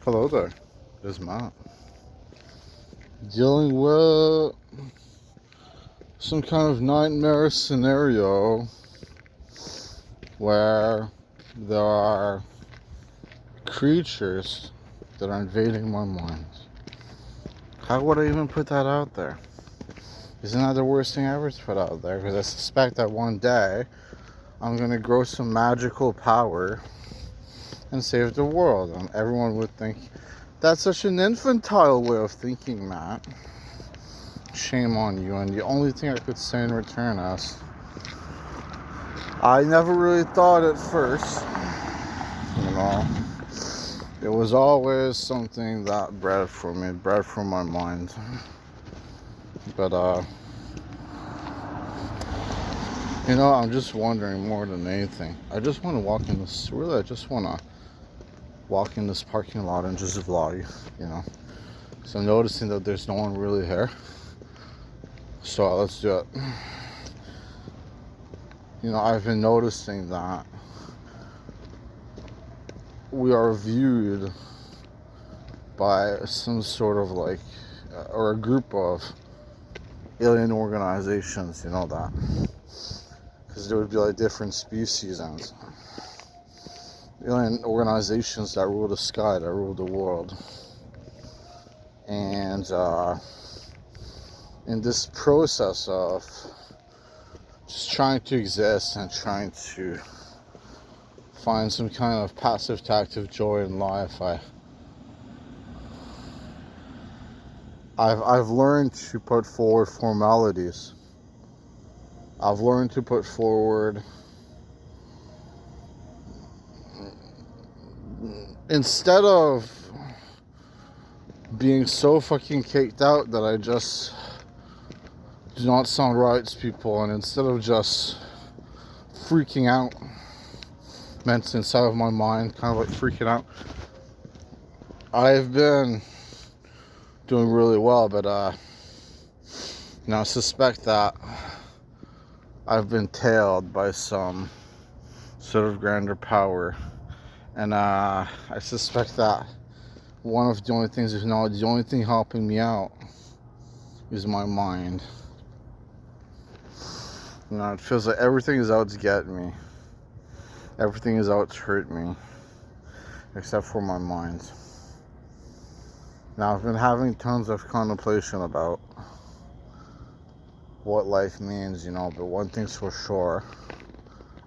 Hello there. It's Matt. Dealing with some kind of nightmare scenario where there are creatures that are invading my mind. How would I even put that out there? Isn't that the worst thing ever to put out there? Because I suspect that one day I'm going to grow some magical power and save the world. And everyone would think, that's such an infantile way of thinking, Matt. Shame on you. And the only thing I could say in return is, I never really thought at first, it was always something that bred from my mind. But, I'm just wondering more than anything. I just want to walk in this parking lot and just vlog, So I'm noticing that there's no one really here. So let's do it. I've been noticing that we are viewed by some sort of or a group of alien organizations, that. Because there would be different species and alien organizations that rule the sky, that rule the world. And in this process of just trying to exist and trying to find some kind of passive tactive joy in life, I've learned to put forward formalities. I've learned to put forward, instead of being so fucking caked out that I just do not sound right to people, and instead of just freaking out, meant inside of my mind, kind of freaking out, I've been doing really well, but I suspect that I've been tailed by some sort of grander power, and I suspect that one of the only things, if not the only thing helping me out, is my mind. It feels like everything is out to get me. Everything is out to hurt me, except for my mind. Now, I've been having tons of contemplation about what life means, but one thing's for sure,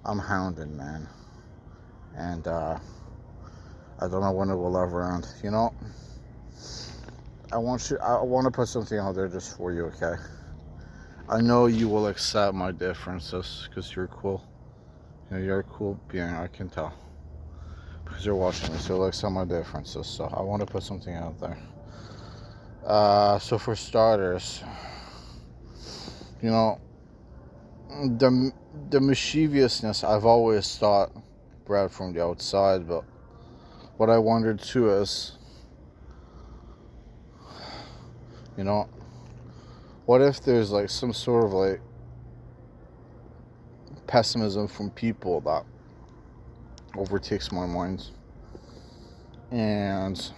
I'm hounded, man. And I don't know when it will ever end. I want to put something out there just for you, okay? I know you will accept my differences because you're cool. You're a cool being, I can tell. Because you're watching me, so you'll accept my differences. So I want to put something out there. So for starters, the mischievousness I've always thought bred from the outside, but what I wondered too is, what if there's some sort of pessimism from people that overtakes my mind? And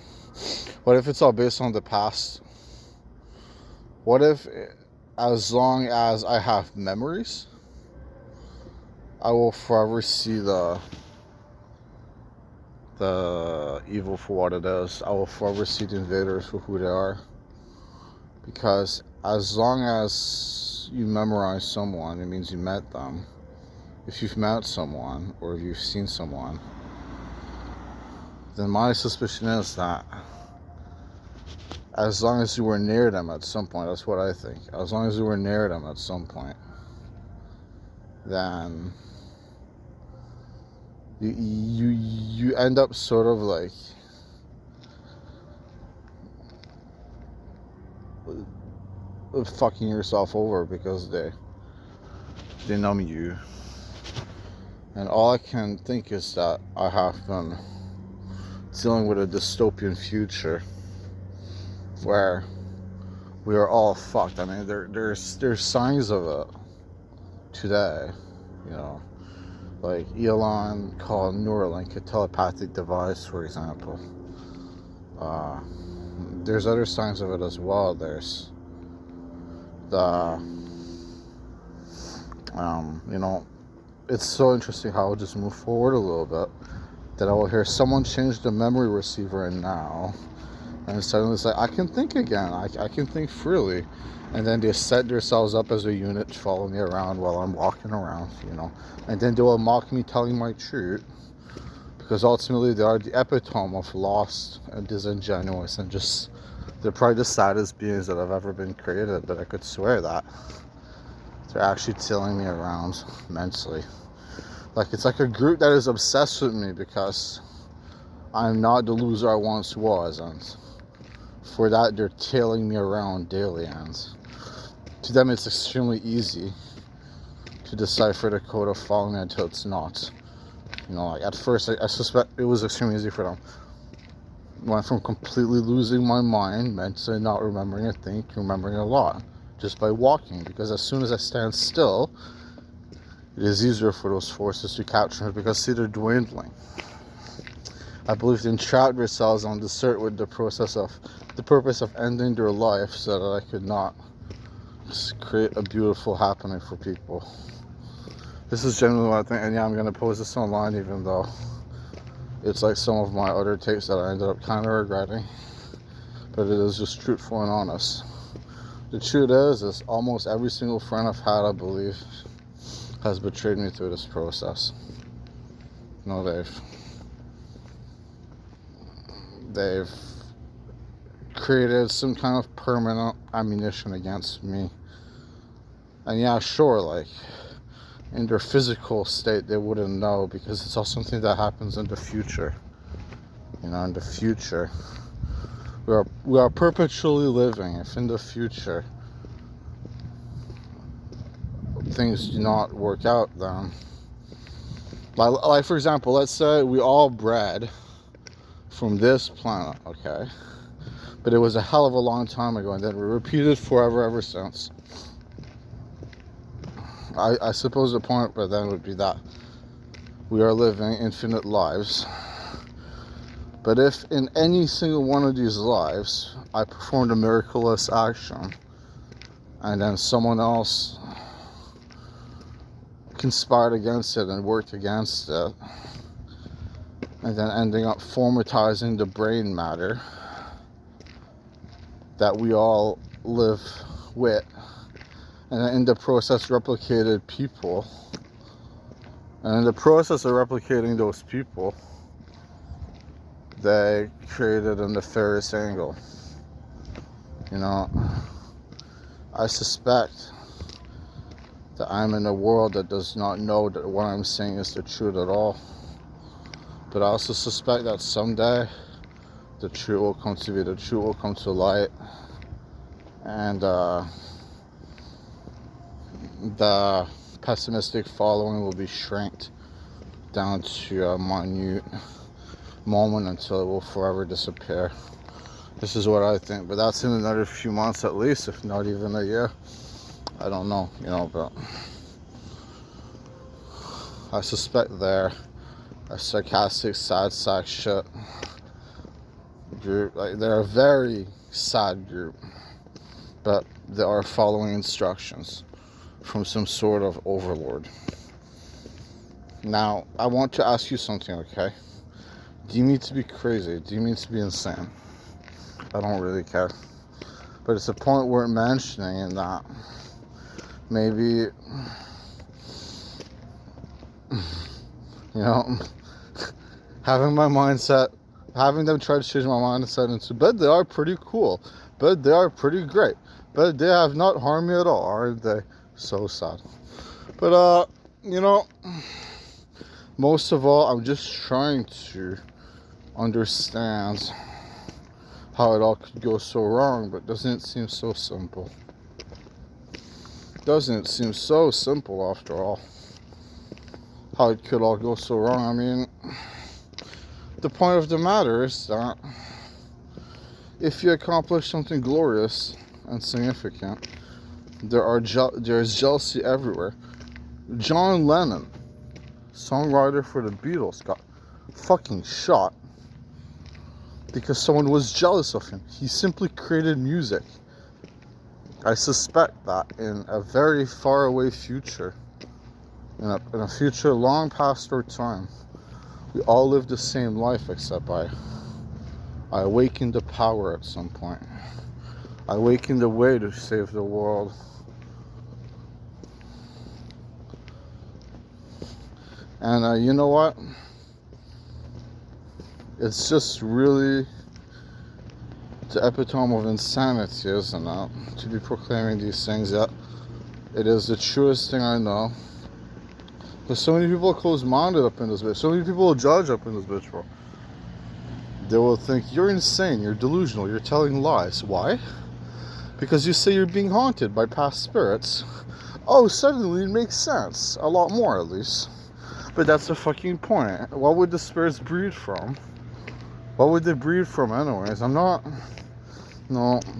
what if it's all based on the past? What if, as long as I have memories, I will forever see the evil for what it is? I will forever see the invaders for who they are. Because as long as you memorize someone, it means you met them. If you've met someone, or if you've seen someone, then my suspicion is that as long as you were near them at some point, that's what I think, as long as you were near them at some point, then you end up sort of fucking yourself over because they numb you. And all I can think is that I have been dealing with a dystopian future where we are all fucked. I mean, there's signs of it today, Elon called Neuralink a telepathic device, for example. Uh, there's other signs of it as well. There's the, it's so interesting how I'll just move forward a little bit, that I will hear someone change the memory receiver and now, and suddenly it's like, I can think again, I can think freely. And then they set themselves up as a unit, follow me around while I'm walking around, and then they will mock me telling my truth, because ultimately they are the epitome of lost and disingenuous, and just, they're probably the saddest beings that have ever been created, but I could swear that they're actually tilling me around mentally. Like, it's like a group that is obsessed with me because I'm not the loser I once was, and for that they're tailing me around daily. And to them it's extremely easy to decipher the code of following me until it's not. Like at first I suspect it was extremely easy for them. Went from completely losing my mind, mentally not remembering a thing, to remembering a lot just by walking, because as soon as I stand still, it is easier for those forces to capture me, because see, they're dwindling. I believe they entrapped themselves on the cert with the purpose of ending their life so that I could not just create a beautiful happening for people. This is generally what I think, and yeah, I'm going to post this online, even though it's like some of my other takes that I ended up kind of regretting. But it is just truthful and honest. The truth is almost every single friend I've had, I believe, has betrayed me through this process. They've created some kind of permanent ammunition against me. And yeah, sure, like, in their physical state they wouldn't know, because it's all something that happens in the future. In the future we are perpetually living. If in the future things do not work out, then like for example, let's say we all bred from this planet, okay, but it was a hell of a long time ago, and then we repeated forever ever since. I suppose the point by then would be that we are living infinite lives. But if in any single one of these lives I performed a miraculous action, and then someone else conspired against it and worked against it, and then ending up formatizing the brain matter that we all live with, and then in the process replicated people, and in the process of replicating those people, they created a nefarious angle. I suspect that I'm in a world that does not know that what I'm saying is the truth at all. But I also suspect that someday the truth will come to be, the truth will come to light, and the pessimistic following will be shrinked down to a minute moment until it will forever disappear. This is what I think, but that's in another few months at least, if not even a year. I don't know, but I suspect they're a sarcastic, sad sack shit group. Like, they're a very sad group, but they are following instructions from some sort of overlord. Now, I want to ask you something, okay? Do you need to be crazy? Do you need to be insane? I don't really care. But it's a point worth mentioning, in that maybe, having them try to change my mindset into, but they are pretty cool, but they are pretty great, but they have not harmed me at all, aren't they? So sad. But, most of all, I'm just trying to understand how it all could go so wrong, but doesn't it seem so simple? Doesn't it seem so simple after all? How it could all go so wrong. I mean, the point of the matter is that if you accomplish something glorious and significant, there's jealousy everywhere. John Lennon, songwriter for the Beatles, got fucking shot because someone was jealous of him. He simply created music. I suspect that in a very far away future, in a future long past our time, we all live the same life, except I awakened the power at some point. I awakened the way to save the world. And you know what? It's just really the epitome of insanity, isn't it? To be proclaiming these things, yet it is the truest thing I know. Because so many people are closed-minded up in this bitch. So many people will judge up in this bitch, bro. They will think, you're insane, you're delusional, you're telling lies. Why? Because you say you're being haunted by past spirits. Oh, suddenly it makes sense. A lot more, at least. But that's the fucking point. What would the spirits breed from? What would they breed from anyways? No,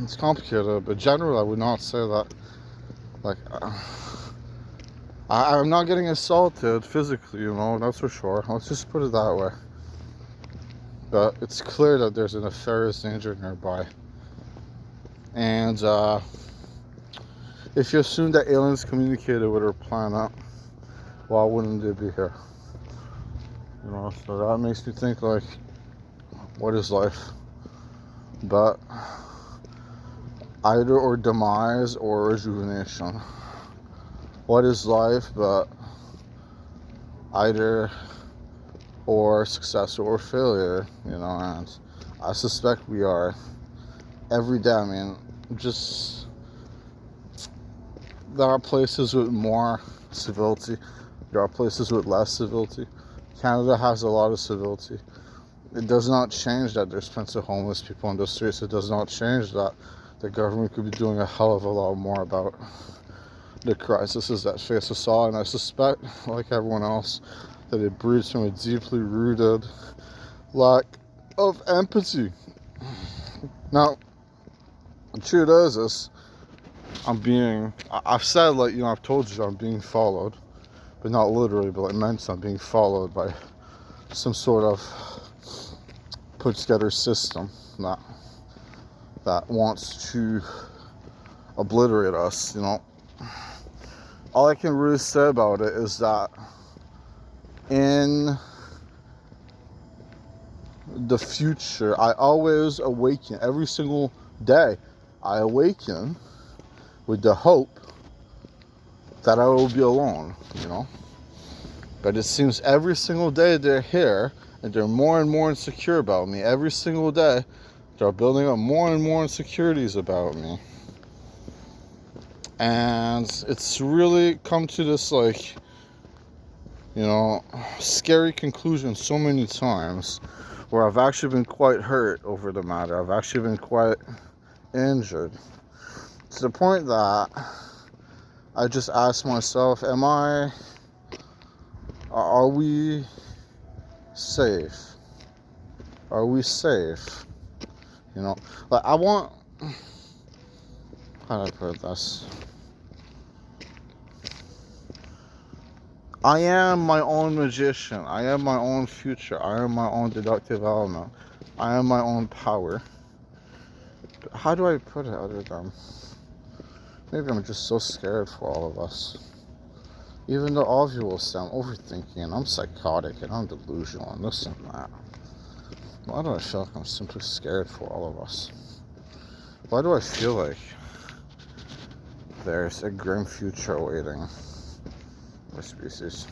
it's complicated, but generally I would not say that. Like, I'm not getting assaulted physically, that's for sure. Let's just put it that way. But it's clear that there's a nefarious danger nearby. And if you assume that aliens communicated with our planet, why wouldn't they be here? So that makes me think, like, what is life? But either or demise or rejuvenation. What is life but either or success or failure, and I suspect we are every day. I mean, just there are places with more civility, there are places with less civility. Canada has a lot of civility. It does not change that there's plenty of homeless people on the streets. It does not change that the government could be doing a hell of a lot more about the crises that face us all. And I suspect, like everyone else, that it breeds from a deeply rooted lack of empathy. Now, the truth is I've said, like, I've told you I'm being followed, but not literally, but like mentally I'm being followed by some sort of put together system that wants to obliterate us, All I can really say about it is that in the future, I always awaken every single day. I awaken with the hope that I will be alone, But it seems every single day they're here and they're more and more insecure about me. Every single day they're building up more and more insecurities about me. And it's really come to this, like, scary conclusion so many times where I've actually been quite hurt over the matter. I've actually been quite injured. To the point that I just ask myself, are we safe? Are we safe? Like, how do I put this? I am my own magician. I am my own future. I am my own deductive element. I am my own power. But how do I put it other than, maybe I'm just so scared for all of us. Even though all of you will say I'm overthinking and I'm psychotic and I'm delusional and this and that. Why do I feel like I'm simply scared for all of us? Why do I feel like there's a grim future awaiting our species?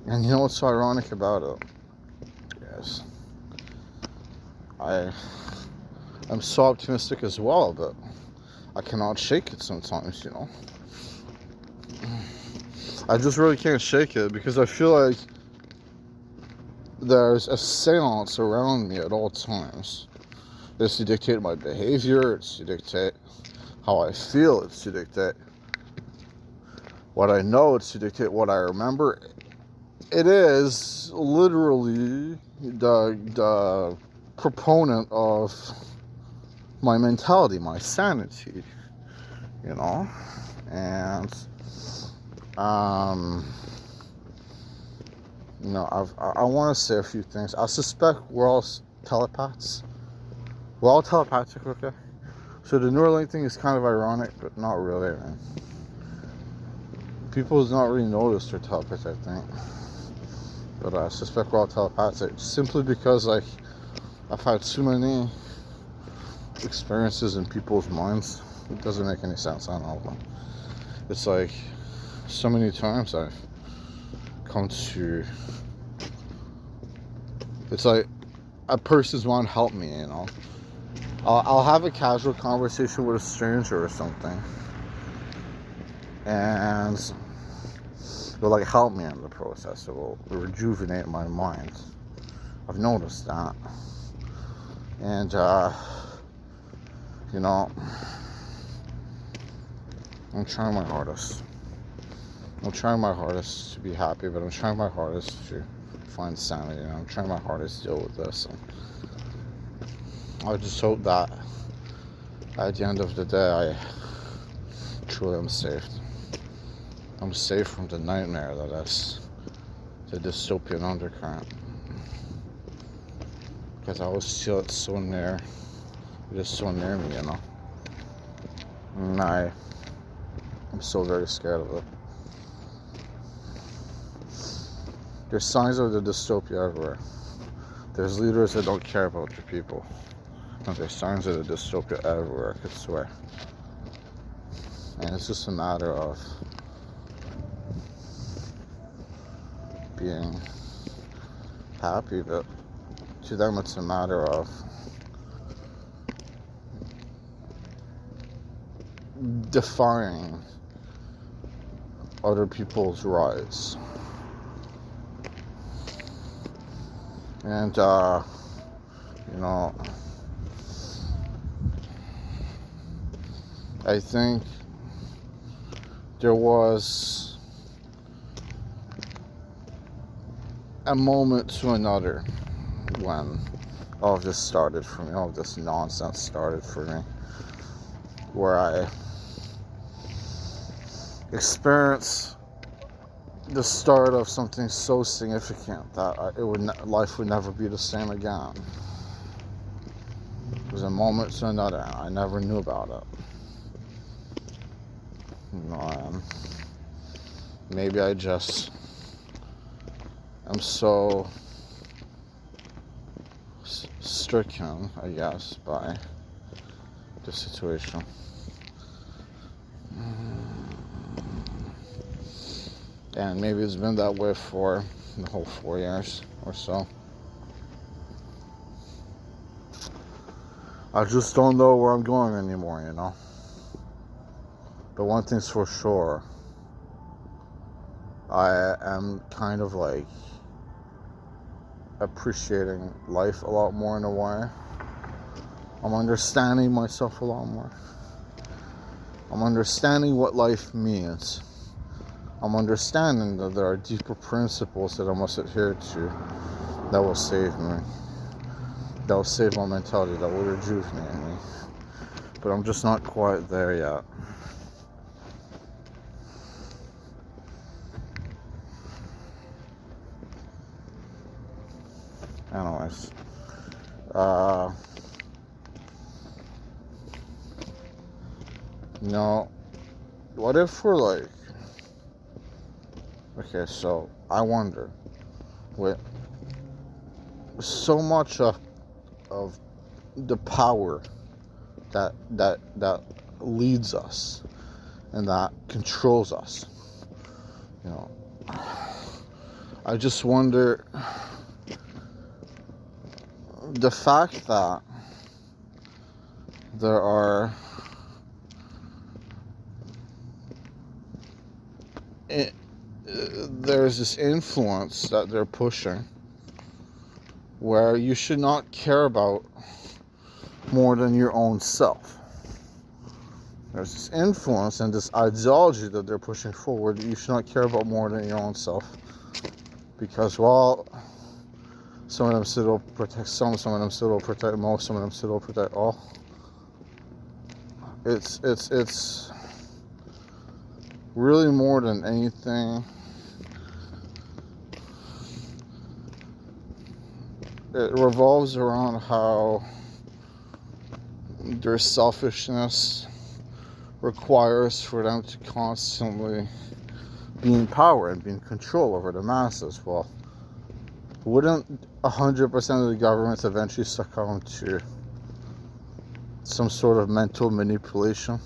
And you know what's so ironic about it? Yes. I'm so optimistic as well, but I cannot shake it sometimes, I just really can't shake it because I feel like there's a seance around me at all times. It's to dictate my behavior, it's to dictate how I feel, it's to dictate what I know, it's to dictate what I remember. It is literally the proponent of my mentality, my sanity, and I want to say a few things. I suspect we're all telepaths. We're all telepathic, okay? So the Neuralink thing is kind of ironic, but not really, man. People does not really notice they're telepathic, I think. But I suspect we're all telepathic. Simply because, like, I've had too many experiences in people's minds. It doesn't make any sense on all of them. It's like, so many times I've come to... It's like, a person's want to help me, you know? I'll have a casual conversation with a stranger or something. And they'll, like, help me in the process. It will rejuvenate my mind. I've noticed that. And, you know, I'm trying my hardest. I'm trying my hardest to be happy, but I'm trying my hardest to find sanity. And I'm trying my hardest to deal with this. And I just hope that at the end of the day, I truly am saved. I'm safe from the nightmare that is the dystopian undercurrent. Because I always feel it's so near. It's so near me, you know. And I'm so very scared of it. There's signs of the dystopia everywhere. There's leaders that don't care about their people. And there's signs of the dystopia everywhere, I could swear. And it's just a matter of being happy, but to them it's a matter of defying other people's rights. And, you know, I think there was a moment to another when all of this started for me, all of this nonsense started for me, where I experienced the start of something so significant that life would never be the same again. It was a moment to another. I never knew about it. You know, maybe I just am so stricken, I guess, by the situation. And maybe it's been that way for the whole 4 years or so. I just don't know where I'm going anymore, you know. But one thing's for sure, I am kind of like appreciating life a lot more in a way. I'm understanding myself a lot more. I'm understanding what life means. I'm understanding that there are deeper principles that I must adhere to that will save me. That will save my mentality, that will rejuvenate me. But I'm just not quite there yet. Anyways. You know, what if we're like... Okay, so I wonder, with so much of the power that leads us and that controls us, you know, I just wonder the fact that there's this influence that they're pushing where you should not care about more than your own self. There's this influence and this ideology that they're pushing forward that you should not care about more than your own self, because while some of them still will protect some of them still will protect most, some of them still will protect all, it's really more than anything it revolves around how their selfishness requires for them to constantly be in power and be in control over the masses. Well, wouldn't 100% of the governments eventually succumb to some sort of mental manipulation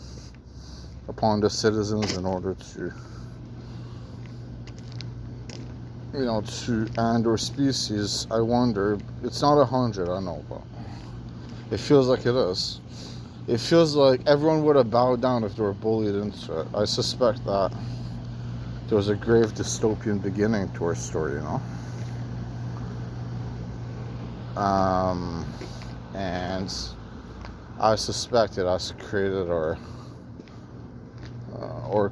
upon the citizens in order to, to end our species? I wonder. It's not 100, I know, but it feels like it is. It feels like everyone would have bowed down if they were bullied into it. I suspect that there was a grave dystopian beginning to our story, and I suspect it has created our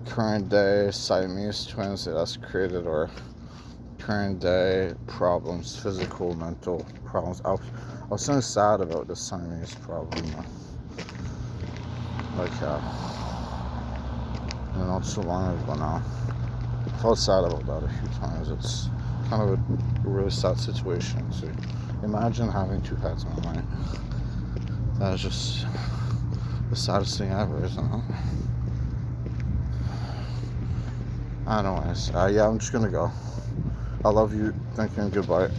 current day Siamese twins. It has created our current day problems, physical, mental problems. I was so sad about the Siamese problem, not so long ago now. I felt sad about that a few times. It's kind of a really sad situation to imagine having two heads on my mind. That is just the saddest thing ever, isn't it? Anyways, I'm just gonna go. I love you. Thank you and goodbye.